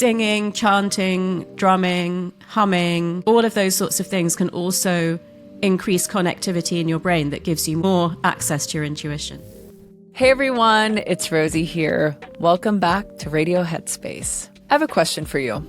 singing, chanting, drumming, humming, all of those sorts of things can also increase connectivity in your brain that gives you more access to your intuition. Hey everyone, it's Rosie here. Welcome back to Radio Headspace. I have a question for you.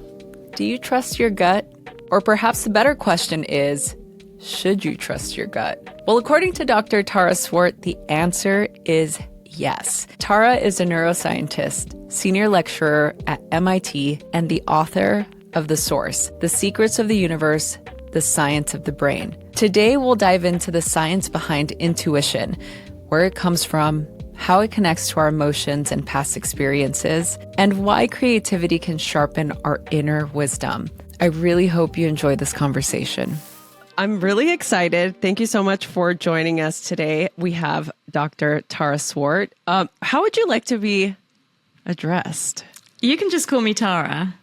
Do you trust your gut? Or perhaps the better question is, should you trust your gut? Well, according to Dr. Tara Swart, the answer is yes. Tara is a neuroscientist, senior lecturer at MIT, and the author of The Source, The Secrets of the Universe, The Science of the Brain. Today, we'll dive into the science behind intuition, where it comes from, how it connects to our emotions and past experiences, and why creativity can sharpen our inner wisdom. I really hope you enjoy this conversation. I'm really excited. Thank you so much for joining us today. We have Dr. Tara Swart. How would you like to be addressed? You can just call me Tara.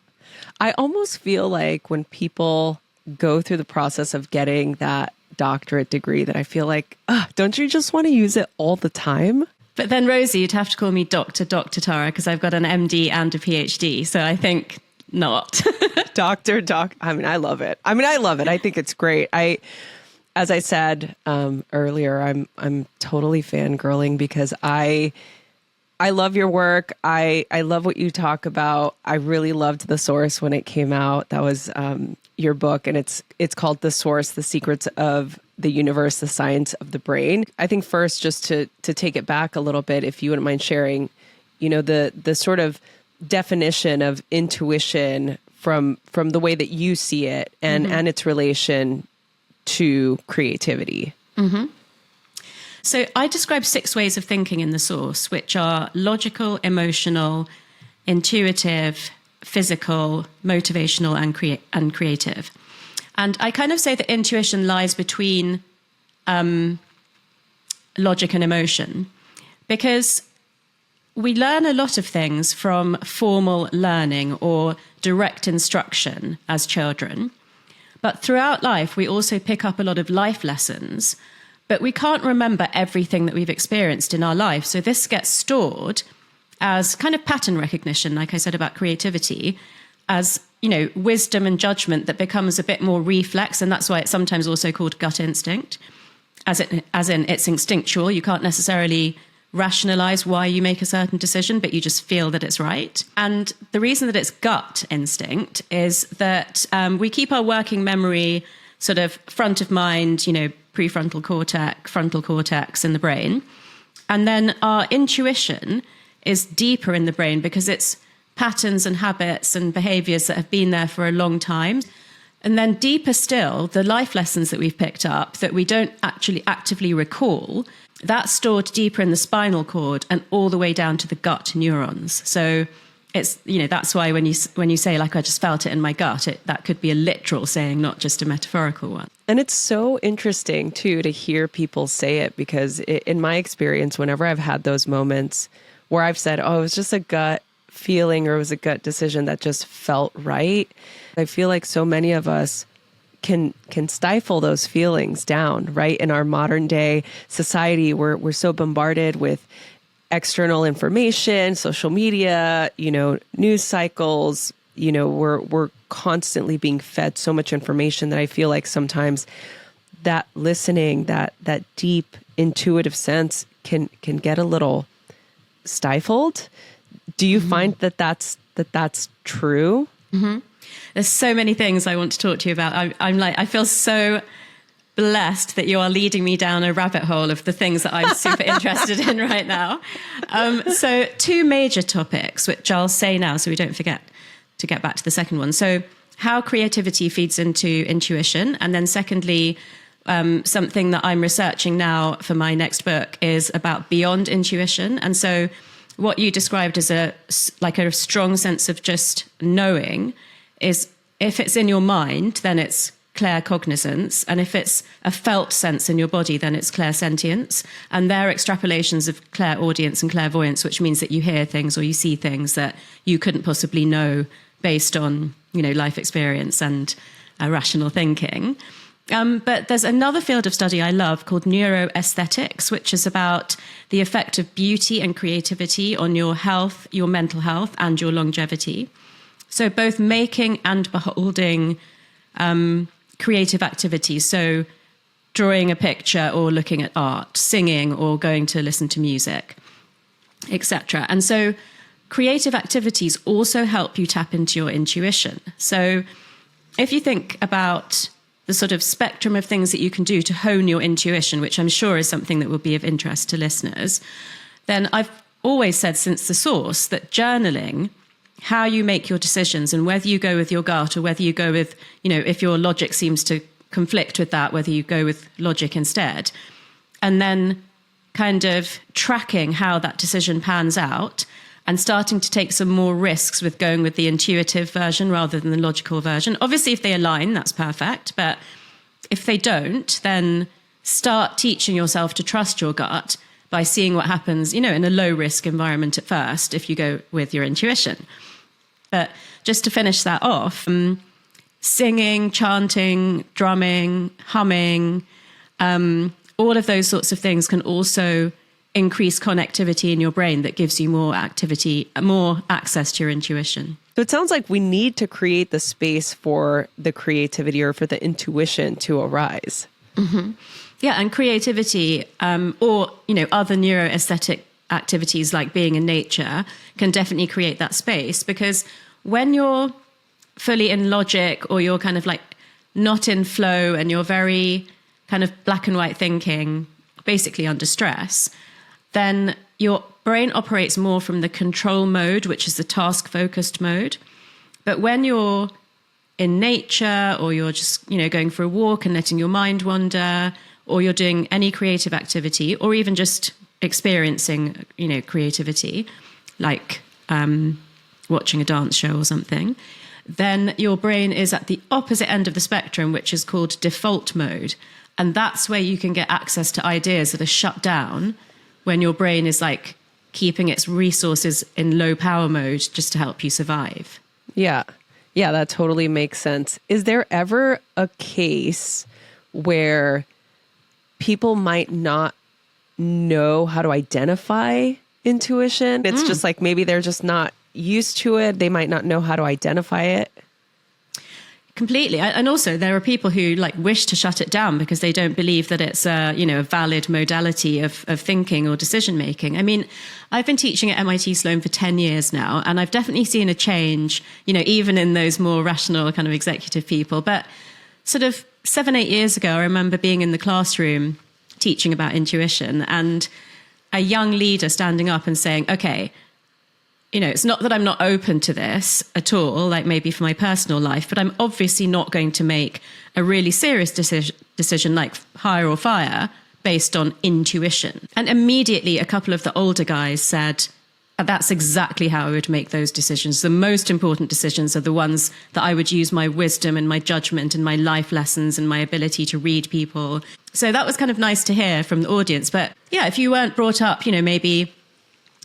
I almost feel like when people go through the process of getting that doctorate degree that I feel like, don't you just want to use it all the time? But then, Rosie, you'd have to call me Dr. Tara because I've got an MD and a PhD. So I think not. I love it. I think it's great. As I said earlier, I'm totally fangirling because I love your work. I love what you talk about. I really loved The Source when it came out. That was your book, and it's called The Source, The Secrets of the Universe, The Science of the Brain. I think first, just to take it back a little bit, if you wouldn't mind sharing, the sort of definition of intuition from the way that you see it and its relation to creativity. Mm-hmm. So I describe 6 ways of thinking in The Source, which are logical, emotional, intuitive, physical, motivational, and creative. And I kind of say that intuition lies between logic and emotion, because we learn a lot of things from formal learning or direct instruction as children. But throughout life, we also pick up a lot of life lessons, but we can't remember everything that we've experienced in our life. So this gets stored as kind of pattern recognition, like I said about creativity, as, wisdom and judgment that becomes a bit more reflex. And that's why it's sometimes also called gut instinct, as in it's instinctual. You can't necessarily rationalize why you make a certain decision, but you just feel that it's right. And the reason that it's gut instinct is that we keep our working memory sort of front of mind, prefrontal cortex, frontal cortex in the brain. And then our intuition is deeper in the brain because it's patterns and habits and behaviors that have been there for a long time. And then deeper still, the life lessons that we've picked up that we don't actually actively recall, that's stored deeper in the spinal cord and all the way down to the gut neurons. So it's, that's why when you say, like, I just felt it in my gut, that could be a literal saying, not just a metaphorical one. And it's so interesting, too, to hear people say it, because in my experience, whenever I've had those moments where I've said, it was just a gut feeling or it was a gut decision that just felt right, I feel like so many of us can stifle those feelings down, right? In our modern day society, we're so bombarded with external information, social media, news cycles, we're constantly being fed so much information that I feel like sometimes that listening, that deep intuitive sense can get a little stifled. Do you find that's true? Mm-hmm. There's so many things I want to talk to you about. I feel so blessed that you are leading me down a rabbit hole of the things that I'm super interested in right now. So 2 major topics, which I'll say now so we don't forget to get back to the second one. So how creativity feeds into intuition. And then secondly, something that I'm researching now for my next book is about beyond intuition. And so what you described as a strong sense of just knowing is, if it's in your mind, then it's claircognizance. And if it's a felt sense in your body, then it's clairsentience. And they're extrapolations of clairaudience and clairvoyance, which means that you hear things or you see things that you couldn't possibly know based on, life experience and rational thinking. But there's another field of study I love called neuroaesthetics, which is about the effect of beauty and creativity on your health, your mental health, and your longevity. So both making and beholding creative activities. So drawing a picture or looking at art, singing or going to listen to music, etc. And so creative activities also help you tap into your intuition. So if you think about the sort of spectrum of things that you can do to hone your intuition, which I'm sure is something that will be of interest to listeners, then I've always said since the source that journaling, how you make your decisions and whether you go with your gut or whether you go with, if your logic seems to conflict with that, whether you go with logic instead, and then kind of tracking how that decision pans out and starting to take some more risks with going with the intuitive version rather than the logical version. Obviously, if they align, that's perfect. But if they don't, then start teaching yourself to trust your gut by seeing what happens, in a low risk environment at first, if you go with your intuition. But just to finish that off, singing, chanting, drumming, humming, all of those sorts of things can also increase connectivity in your brain that gives you more activity, more access to your intuition. So it sounds like we need to create the space for the creativity or for the intuition to arise. Mm-hmm. Yeah, and creativity or, other neuroaesthetic activities like being in nature can definitely create that space, because when you're fully in logic or you're kind of like not in flow and you're very kind of black and white thinking, basically under stress, then your brain operates more from the control mode, which is the task-focused mode. But when you're in nature or you're just, going for a walk and letting your mind wander, or you're doing any creative activity or even just experiencing, creativity, like watching a dance show or something, then your brain is at the opposite end of the spectrum, which is called default mode. And that's where you can get access to ideas that are shut down when your brain is like keeping its resources in low power mode just to help you survive. Yeah. Yeah, that totally makes sense. Is there ever a case where people might not know how to identify intuition? It's just like maybe they're just not used to it. They might not know how to identify it. Completely. And also there are people who wish to shut it down because they don't believe that it's a valid modality of thinking or decision making. I mean, I've been teaching at MIT Sloan for 10 years now, and I've definitely seen a change, even in those more rational kind of executive people. But sort of 7-8 years ago, I remember being in the classroom teaching about intuition and a young leader standing up and saying, okay, it's not that I'm not open to this at all, like maybe for my personal life, but I'm obviously not going to make a really serious decision like hire or fire based on intuition. And immediately a couple of the older guys said, that's exactly how I would make those decisions. The most important decisions are the ones that I would use my wisdom and my judgment and my life lessons and my ability to read people. So that was kind of nice to hear from the audience. But yeah, if you weren't brought up, maybe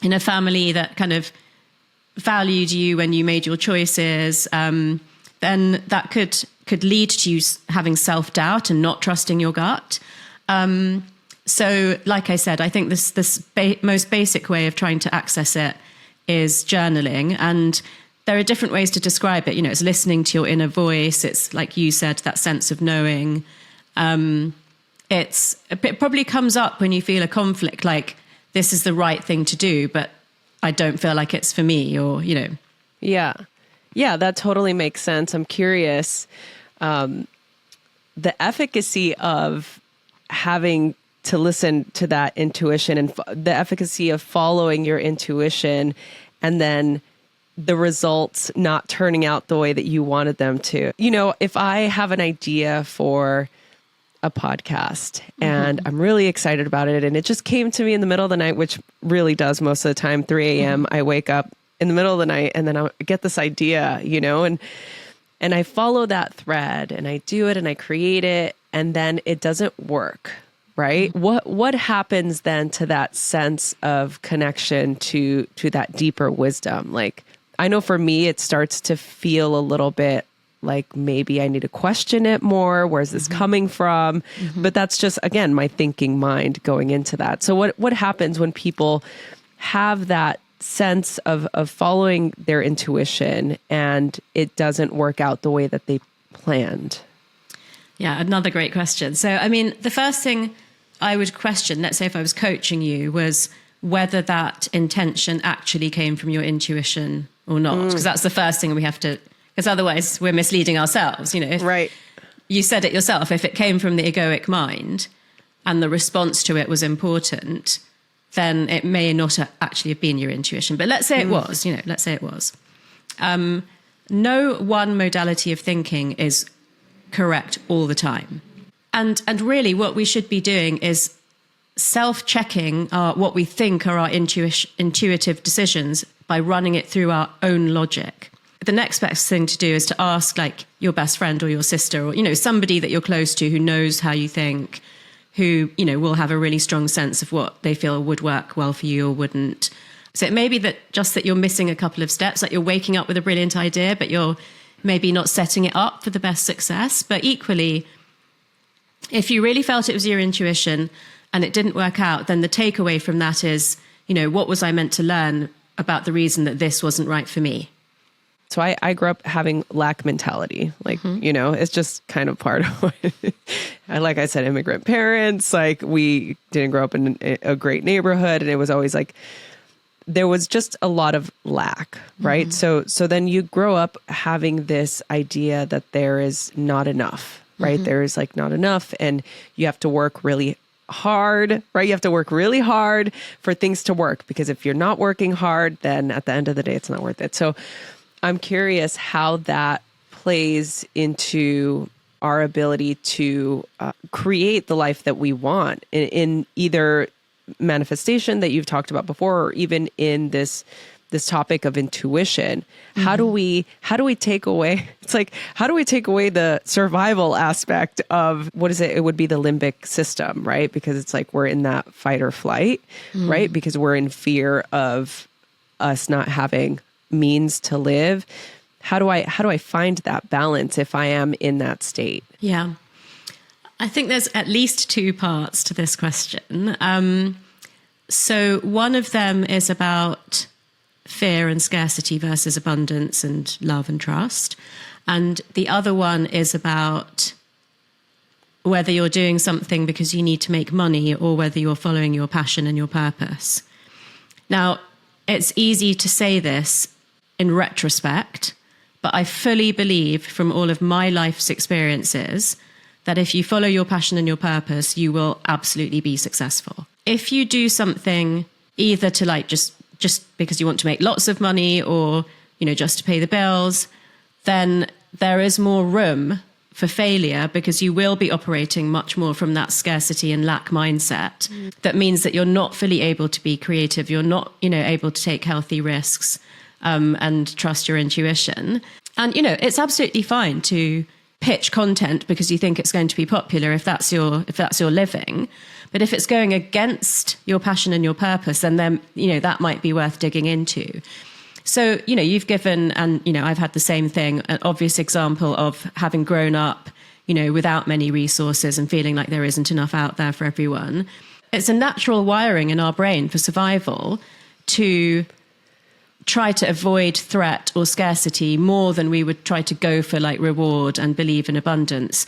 in a family that kind of valued you when you made your choices, then that could lead to you having self-doubt and not trusting your gut. So like I said, I think this most basic way of trying to access it is journaling. And there are different ways to describe it. It's listening to your inner voice. It's like you said, that sense of knowing. It probably comes up when you feel a conflict, like this is the right thing to do, but I don't feel like it's for me, or, Yeah. Yeah, that totally makes sense. I'm curious, the efficacy of having to listen to that intuition and the efficacy of following your intuition and then the results not turning out the way that you wanted them to. If I have an idea for a podcast and I'm really excited about it and it just came to me in the middle of the night, which really does most of the time, 3 a.m. I wake up in the middle of the night and then I get this idea, and I follow that thread and I do it and I create it and then it doesn't work, right? What happens then to that sense of connection to that deeper wisdom? Like, I know for me, it starts to feel a little bit like maybe I need to question it more. Where's this coming from? But that's just, again, my thinking mind going into that. So what happens when people have that sense of following their intuition and it doesn't work out the way that they planned? Yeah, another great question. So, I mean, the first thing I would question, let's say if I was coaching you, was whether that intention actually came from your intuition or not. Because that's the first thing we have to, because otherwise we're misleading ourselves. Right. You said it yourself, if it came from the egoic mind and the response to it was important, then it may not actually have been your intuition. But let's say it was, let's say it was. No one modality of thinking is correct all the time. And really what we should be doing is self-checking what we think are our intuitive decisions by running it through our own logic. The next best thing to do is to ask like your best friend or your sister or, somebody that you're close to who knows how you think, who, will have a really strong sense of what they feel would work well for you or wouldn't. So it may be that you're missing a couple of steps, like you're waking up with a brilliant idea, but you're maybe not setting it up for the best success. But equally, if you really felt it was your intuition and it didn't work out, then the takeaway from that is, what was I meant to learn about the reason that this wasn't right for me? So I grew up having lack mentality. Like, it's just kind of part of what, like I said, immigrant parents, like we didn't grow up in a great neighborhood. And it was always like, there was just a lot of lack, right? So then you grow up having this idea that there is not enough, right? There is like not enough and you have to work really hard, right? You have to work really hard for things to work because if you're not working hard, then at the end of the day, it's not worth it. So I'm curious how that plays into our ability to create the life that we want in either manifestation that you've talked about before, or even in this topic of intuition. How do we take away, it's like, how do we take away the survival aspect of, what is it? It would be the limbic system, right? Because it's like, we're in that fight or flight, right? Because we're in fear of us not having means to live. How do I find that balance if I am in that state? Yeah. I think there's at least two parts to this question. So one of them is about fear and scarcity versus abundance and love and trust. And the other one is about whether you're doing something because you need to make money or whether you're following your passion and your purpose. Now, it's easy to say this in retrospect, but I fully believe from all of my life's experiences that if you follow your passion and your purpose, you will absolutely be successful. If you do something either to like just because you want to make lots of money or, just to pay the bills, then there is more room for failure because you will be operating much more from that scarcity and lack mindset. That means that you're not fully able to be creative. You're not, able to take healthy risks and trust your intuition. And, it's absolutely fine to pitch content because you think it's going to be popular if that's your living. But if it's going against your passion and your purpose, then that might be worth digging into. So, you've given, and, I've had the same thing, an obvious example of having grown up, without many resources and feeling like there isn't enough out there for everyone. It's a natural wiring in our brain for survival to try to avoid threat or scarcity more than we would try to go for like reward and believe in abundance.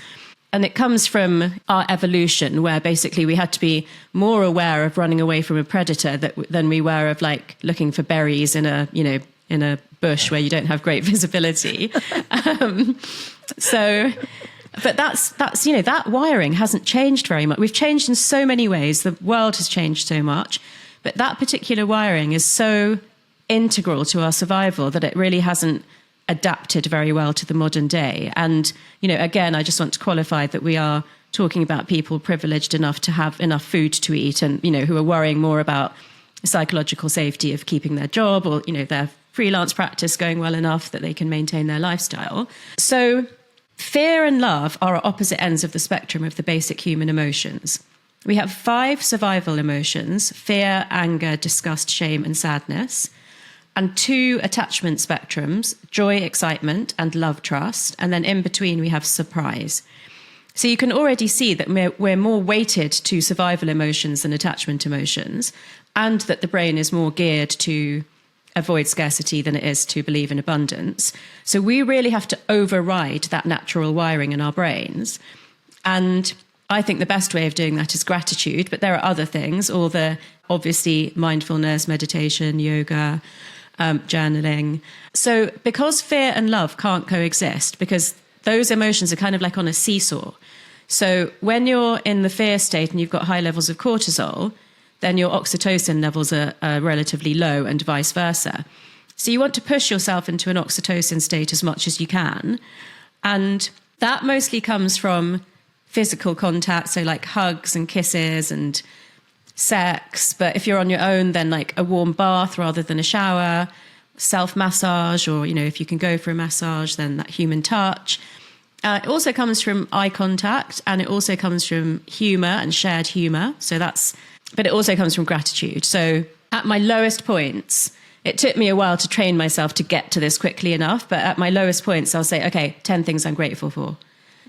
And it comes from our evolution where basically we had to be more aware of running away from a predator than we were of like looking for berries in a bush where you don't have great visibility. But that's that wiring hasn't changed very much. We've changed in so many ways. The world has changed so much, but that particular wiring is so integral to our survival that it really hasn't adapted very well to the modern day. And, again, I just want to qualify that we are talking about people privileged enough to have enough food to eat and, who are worrying more about psychological safety of keeping their job or, their freelance practice going well enough that they can maintain their lifestyle. So fear and love are at opposite ends of the spectrum of the basic human emotions. We have 5 survival emotions: fear, anger, disgust, shame, and sadness. And 2 attachment spectrums: joy, excitement, and love, trust. And then in between, we have surprise. So you can already see that we're more weighted to survival emotions than attachment emotions, and that the brain is more geared to avoid scarcity than it is to believe in abundance. So we really have to override that natural wiring in our brains. And I think the best way of doing that is gratitude, but there are other things, all the obviously mindfulness, meditation, yoga, journaling. So because fear and love can't coexist, because those emotions are kind of like on a seesaw. So when you're in the fear state and you've got high levels of cortisol, then your oxytocin levels are relatively low and vice versa. So you want to push yourself into an oxytocin state as much as you can. And that mostly comes from physical contact, so like hugs and kisses and sex. But if you're on your own, then like a warm bath rather than a shower, self-massage, or, if you can go for a massage, then that human touch. It also comes from eye contact, and it also comes from humor and shared humor. But it also comes from gratitude. So at my lowest points, it took me a while to train myself to get to this quickly enough. But at my lowest points, I'll say, okay, 10 things I'm grateful for.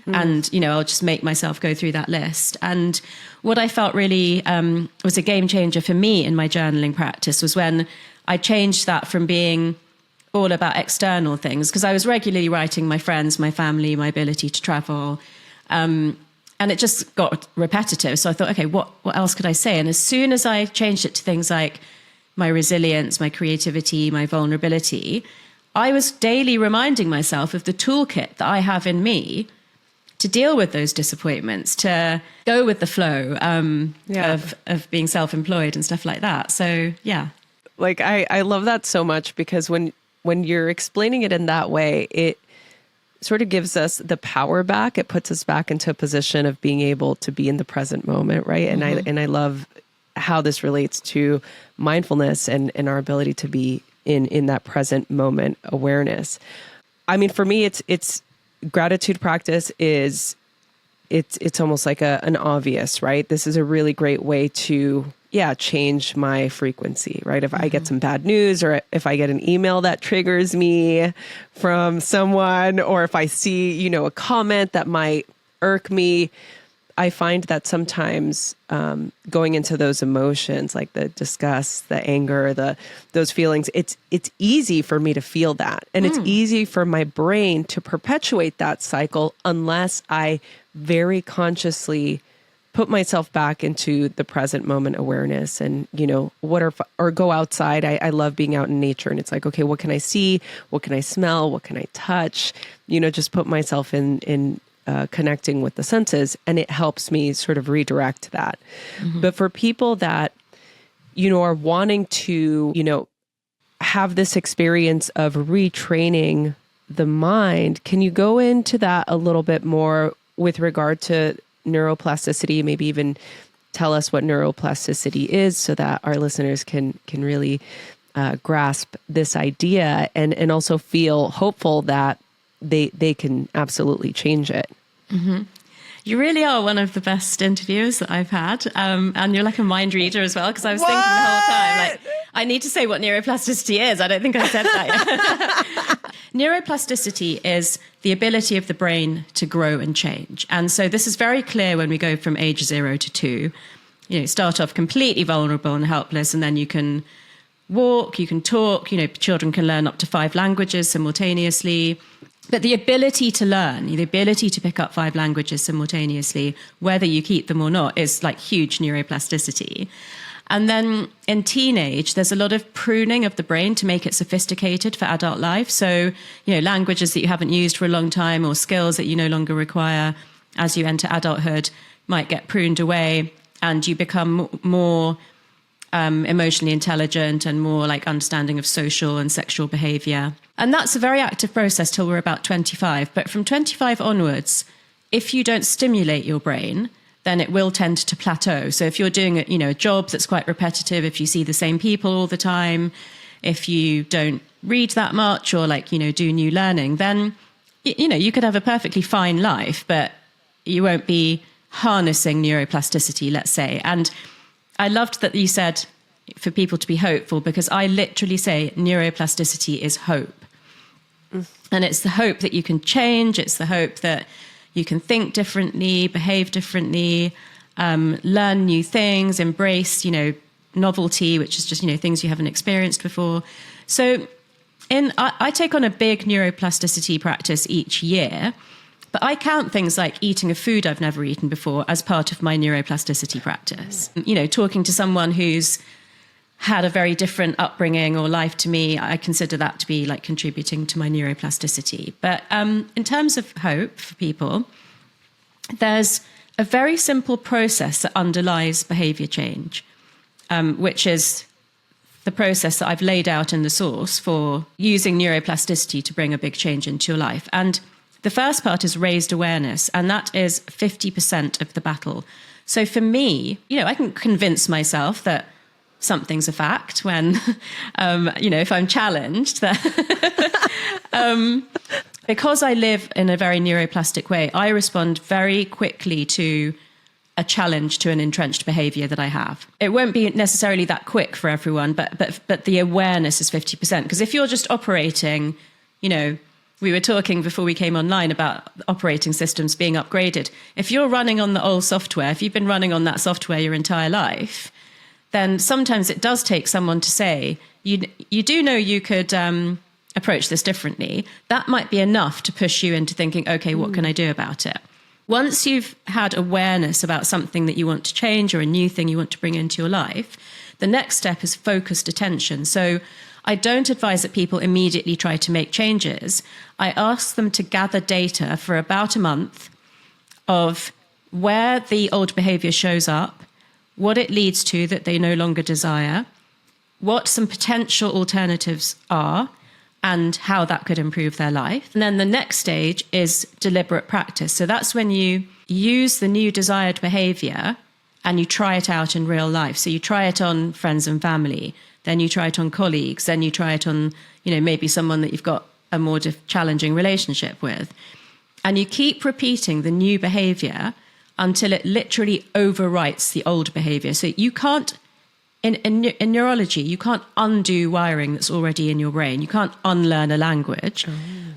And, I'll just make myself go through that list. And what I felt really was a game changer for me in my journaling practice was when I changed that from being all about external things, because I was regularly writing my friends, my family, my ability to travel. And it just got repetitive. So I thought, okay, what else could I say? And as soon as I changed it to things like my resilience, my creativity, my vulnerability, I was daily reminding myself of the toolkit that I have in me to deal with those disappointments, to go with the flow of being self-employed and stuff like that. So, yeah. Like, I love that so much, because when you're explaining it in that way, it sort of gives us the power back. It puts us back into a position of being able to be in the present moment, right? And I love how this relates to mindfulness and our ability to be in that present moment awareness. I mean, for me, it's gratitude practice is it's almost like an obvious, right? This is a really great way to change my frequency, right? If I get some bad news, or if I get an email that triggers me from someone, or if I see, a comment that might irk me, I find that sometimes going into those emotions, like the disgust, the anger, those feelings, it's easy for me to feel that. And it's easy for my brain to perpetuate that cycle unless I very consciously put myself back into the present moment awareness and, or go outside. I love being out in nature, and it's like, okay, what can I see? What can I smell? What can I touch? Just put myself in connecting with the senses, and it helps me sort of redirect that. But for people that, are wanting to, have this experience of retraining the mind, can you go into that a little bit more with regard to neuroplasticity? Maybe even tell us what neuroplasticity is, so that our listeners can really grasp this idea and also feel hopeful that they can absolutely change it. You really are one of the best interviewers that I've had. And you're like a mind reader as well, because I was thinking the whole time, like, I need to say what neuroplasticity is. I don't think I said that yet. Neuroplasticity is the ability of the brain to grow and change. And so this is very clear when we go from age 0 to 2. Start off completely vulnerable and helpless, and then you can walk, you can talk, children can learn up to 5 languages simultaneously. But the ability to learn, the ability to pick up 5 languages simultaneously, whether you keep them or not, is like huge neuroplasticity. And then in teenage, there's a lot of pruning of the brain to make it sophisticated for adult life. So, languages that you haven't used for a long time, or skills that you no longer require as you enter adulthood, might get pruned away, and you become more emotionally intelligent and more like understanding of social and sexual behavior. And that's a very active process till we're about 25. But from 25 onwards, if you don't stimulate your brain, then it will tend to plateau. So if you're doing a job that's quite repetitive, if you see the same people all the time, if you don't read that much, or do new learning, then you could have a perfectly fine life, but you won't be harnessing neuroplasticity, let's say. And I loved that you said for people to be hopeful, because I literally say neuroplasticity is hope. And it's the hope that you can change. It's the hope that you can think differently, behave differently, learn new things, embrace, novelty, which is just, things you haven't experienced before. So I take on a big neuroplasticity practice each year, but I count things like eating a food I've never eaten before as part of my neuroplasticity practice. You know, talking to someone who's had a very different upbringing or life to me, I consider that to be like contributing to my neuroplasticity. But in terms of hope for people, there's a very simple process that underlies behavior change, which is the process that I've laid out in the source for using neuroplasticity to bring a big change into your life. And the first part is raised awareness, and that is 50% of the battle. So for me, you know, I can convince myself that something's a fact when, you know, if I'm challenged, that because I live in a very neuroplastic way, I respond very quickly to a challenge to an entrenched behavior that I have. It won't be necessarily that quick for everyone, but the awareness is 50%. Because if you're just operating, you know, we were talking before we came online about operating systems being upgraded. If you're running on the old software, if you've been running on that software your entire life, then sometimes it does take someone to say, you do know you could approach this differently. That might be enough to push you into thinking, okay, what can I do about it? Once you've had awareness about something that you want to change or a new thing you want to bring into your life, the next step is focused attention. So I don't advise that people immediately try to make changes. I ask them to gather data for about a month of where the old behavior shows up, what it leads to that they no longer desire, what some potential alternatives are, and how that could improve their life. And then the next stage is deliberate practice. So that's when you use the new desired behavior and you try it out in real life. So you try it on friends and family, then you try it on colleagues, then you try it on, you know, maybe someone that you've got a more challenging relationship with. And you keep repeating the new behavior until it literally overwrites the old behavior. So you can't, in neurology, you can't undo wiring that's already in your brain. You can't unlearn a language,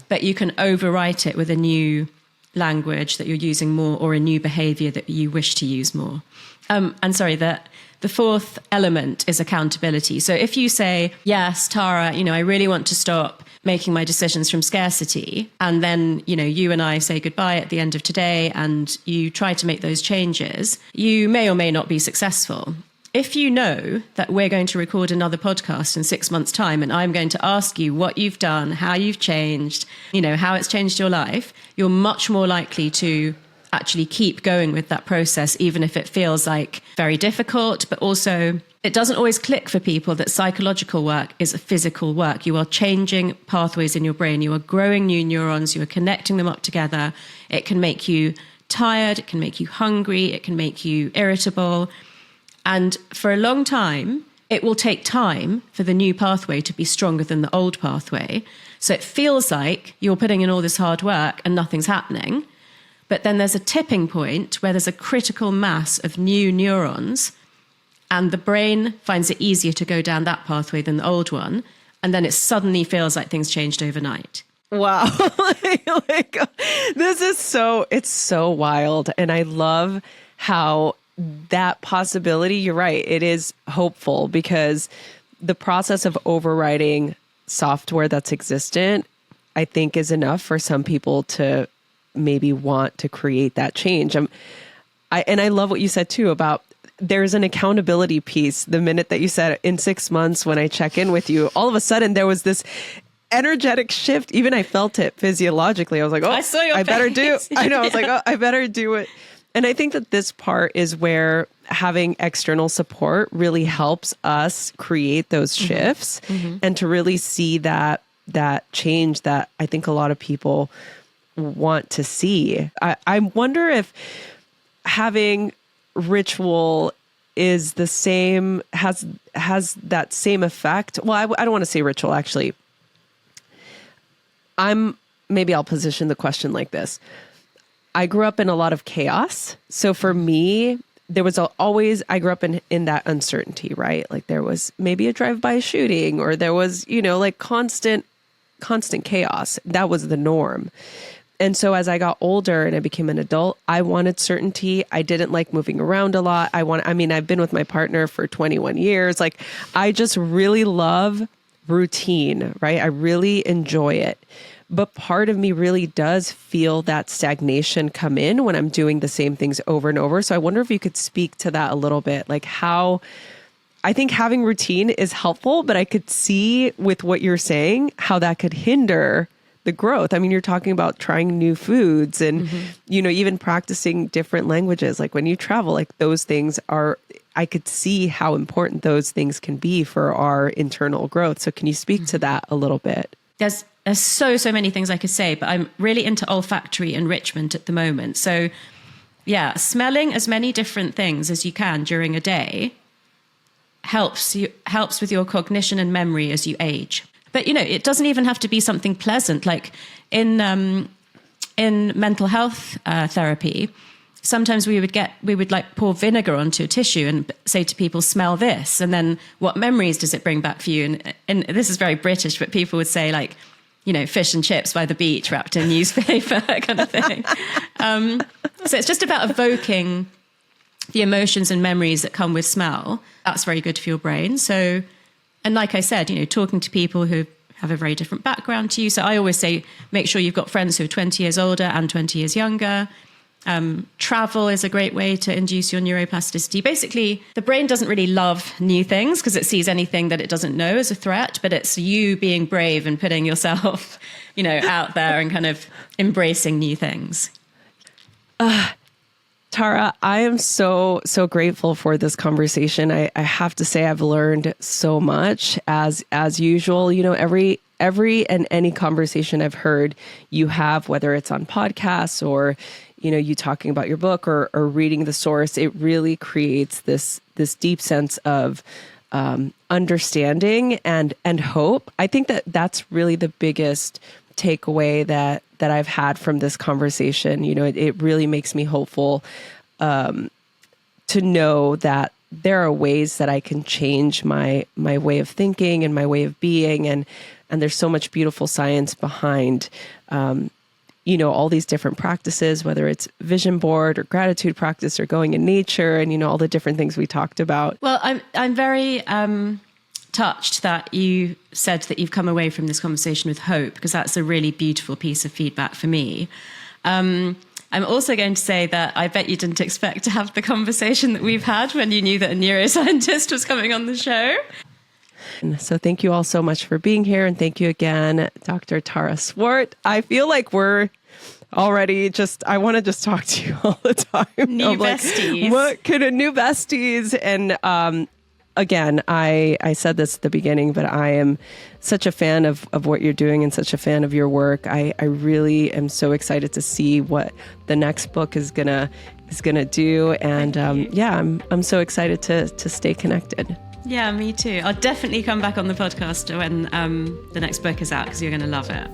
but you can overwrite it with a new language that you're using more or a new behavior that you wish to use more. And sorry, the fourth element is accountability. So if you say, yes, Tara, you know, I really want to stop making my decisions from scarcity. And then, you know, you and I say goodbye at the end of today and you try to make those changes, you may or may not be successful. If you know that we're going to record another podcast in 6 months' time and I'm going to ask you what you've done, how you've changed, you know, how it's changed your life, you're much more likely to actually keep going with that process, even if it feels like very difficult, but also it doesn't always click for people that psychological work is a physical work. You are changing pathways in your brain. You are growing new neurons. You are connecting them up together. It can make you tired. It can make you hungry. It can make you irritable. And for a long time, it will take time for the new pathway to be stronger than the old pathway. So it feels like you're putting in all this hard work and nothing's happening. But then there's a tipping point where there's a critical mass of new neurons and the brain finds it easier to go down that pathway than the old one. And then it suddenly feels like things changed overnight. Wow. This is it's so wild. And I love how that possibility, you're right, it is hopeful because the process of overriding software that's existent, I think is enough for some people to maybe want to create that change. And I love what you said too about there's an accountability piece. The minute that you said in 6 months, when I check in with you, all of a sudden there was this energetic shift. Even I felt it physiologically. I was like, oh, I saw your I better face. do. I know. I was like, oh, I better do it. And I think that this part is where having external support really helps us create those shifts and to really see that change that I think a lot of people want to see. I wonder if having ritual is the same, has that same effect. Well, I don't want to say ritual, actually. Maybe I'll position the question like this. I grew up in a lot of chaos. So for me, there was I grew up in that uncertainty, right? Like there was maybe a drive-by shooting or there was, like constant chaos. That was the norm. And so as I got older and I became an adult, I wanted certainty. I didn't like moving around a lot. I've been with my partner for 21 years. Like I just really love routine, right? I really enjoy it. But part of me really does feel that stagnation come in when I'm doing the same things over and over. So I wonder if you could speak to that a little bit, like how I think having routine is helpful, but I could see with what you're saying, how that could hinder the growth. I mean, you're talking about trying new foods and, even practicing different languages. Like when you travel, like those things I could see how important those things can be for our internal growth. So can you speak to that a little bit? There's so many things I could say, but I'm really into olfactory enrichment at the moment. So yeah, smelling as many different things as you can during a day helps with your cognition and memory as you age. But it doesn't even have to be something pleasant. Like in mental health therapy, sometimes we would like pour vinegar onto a tissue and say to people, smell this. And then what memories does it bring back for you? And this is very British, but people would say like, fish and chips by the beach wrapped in newspaper kind of thing. So it's just about evoking the emotions and memories that come with smell. That's very good for your brain. So, and like I said, talking to people who have a very different background to you. So I always say, make sure you've got friends who are 20 years older and 20 years younger. Travel is a great way to induce your neuroplasticity. Basically, the brain doesn't really love new things because it sees anything that it doesn't know as a threat, but it's you being brave and putting yourself, out there and kind of embracing new things. Tara, I am so grateful for this conversation. I have to say I've learned so much as usual. Every and any conversation I've heard you have, whether it's on podcasts or you talking about your book or reading the source, it really creates this deep sense of understanding and hope. I think that's really the biggest takeaway that I've had from this conversation. It really makes me hopeful to know that there are ways that I can change my way of thinking and my way of being, and there's so much beautiful science behind all these different practices, whether it's vision board or gratitude practice or going in nature and, all the different things we talked about. Well, I'm very touched that you said that you've come away from this conversation with hope, because that's a really beautiful piece of feedback for me. I'm also going to say that I bet you didn't expect to have the conversation that we've had when you knew that a neuroscientist was coming on the show. So thank you all so much for being here. And thank you again, Dr. Tara Swart. I feel like we're already I want to just talk to you all the time. New besties. What could a new besties? And again, I said this at the beginning, but I am such a fan of what you're doing and such a fan of your work. I really am so excited to see what the next book is gonna do. And I'm so excited to stay connected. Yeah, me too. I'll definitely come back on the podcast when the next book is out, because you're going to love it.